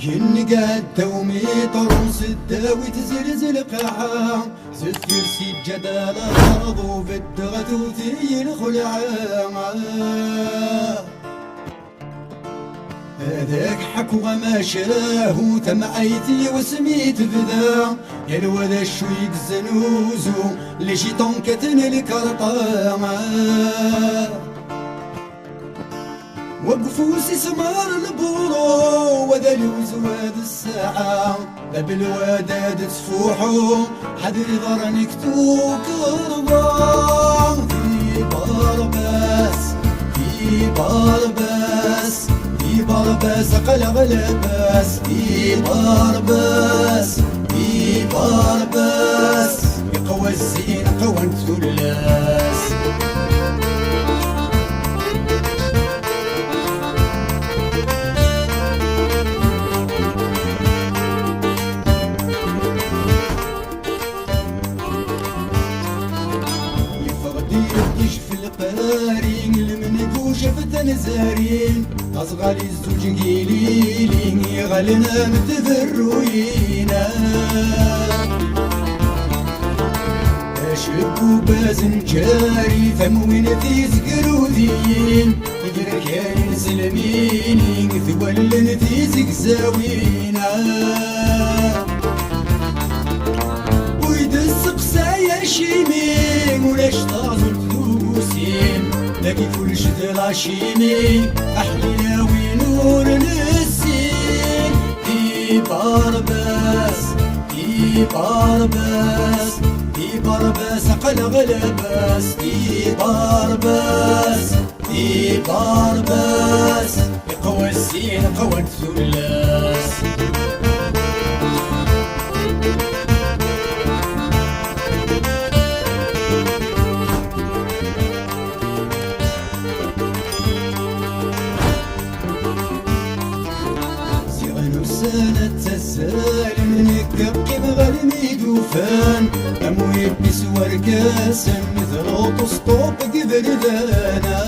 ينقاد تومي طروس الداوي تزلزل قاعة زفر سجادة الأرض بالدغة وثي الخلعة هذاك حكو ما شاه تمعيتي وسميت بدا يا الواد الشويق الزنوزو لشي طنكتن الكرطة وقفوا سمار البورو وذا الوزواد الساعة باب الوداد تفوحو حذر غرنكتو كرضا في بارباس في بارباس في بارباس قلق لباس في بارباس في بارباس يقوى الزين قوى الثلاس القارين المنقوش فتن زارين أصغالي الزوج قيليلين يغلنا متفروينا أشبو بازن جاري ثموين ثيز قرودين يقرا كاين سلمين ثولن ثيز قزاوينا ويدس قسايا شيمين ولاش طازل لكن كل شد العشيمي أحلينا ونور للسين في بارباس في بارباس في بارباس قلق لباس في بارباس في بارباس يقوى السين قوى الثلاس سنة تسالم نكبقي بغلمي دوفان أموي بسوار كاسم مثل أوتوستوب قبردانا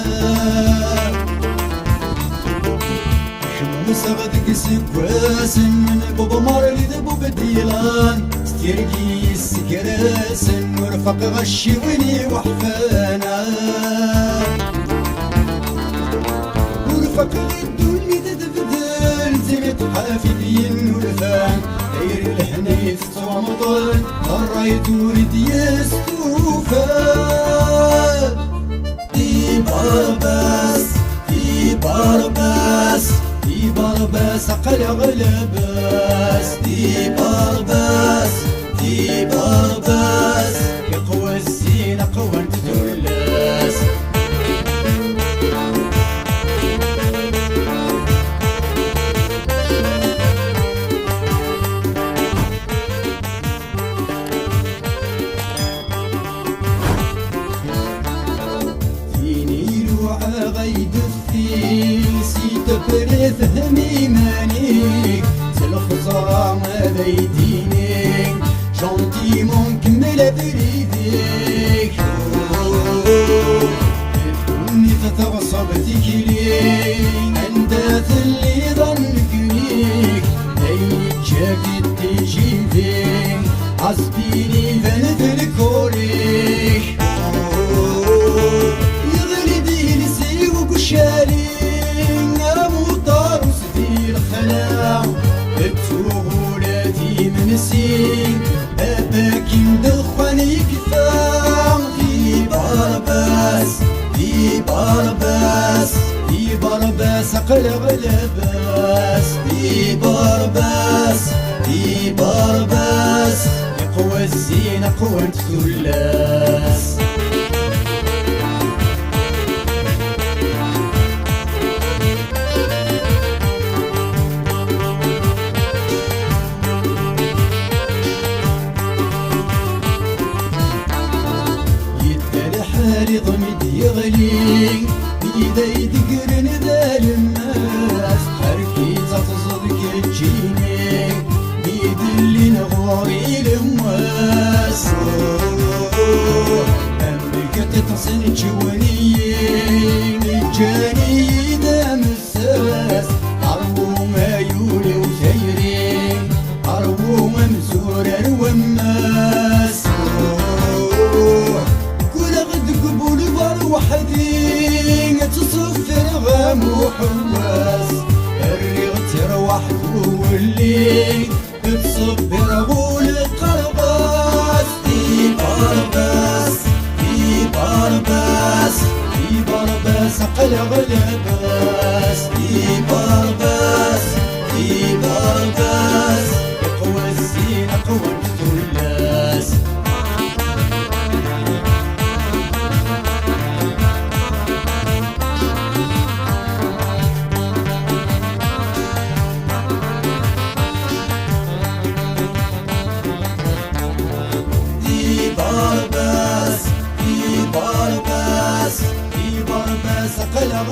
حموس غدق سكواسن من بابا مارلي دبو بديلان ستيرقي السكراسن ورفق غشي ويني وحفانا ورفق للدنيا تتبدل زمت حافظين ولفان غير الحنيف رمضان قريت ورد يستوفان في بارباس في بارباس في بارباس قلق لباس في بارباس في بارباس يقوى الزين قوى الثلاس غيد الثيل سيتبرث هميمانيك سلفظة ما بيدينيك جونتيمون كمل بريديك تكوني تتغصب تكليك انداث اللي ظنك ليك ايك جاكت تجي فيك عصبيني بنت الكوريك شالين مطار وسفير خلاع بتوغولاتي من سين أباكي مدخني كفاع في بارباس في بارباس في بارباس قلق لباس في بارباس في بارباس يقوى الزين قوى الثلاس ضمد يغلي بيدي دقرن ذا الناس حركي تتصدق تجيني بيد اللي نغوري لمواس أمك تتصن جواني جاني دام الساس عربو ما يولي وثير الماس كل غد قبول بار وحدي تصفر غام وحواس الريغ تروح واللي تصبر غول قرباس في برباس في برباس في برباس قلب لباس في برباس في برباس يقوى الزين قوى الثلاث برباس في برباس في برباس قلب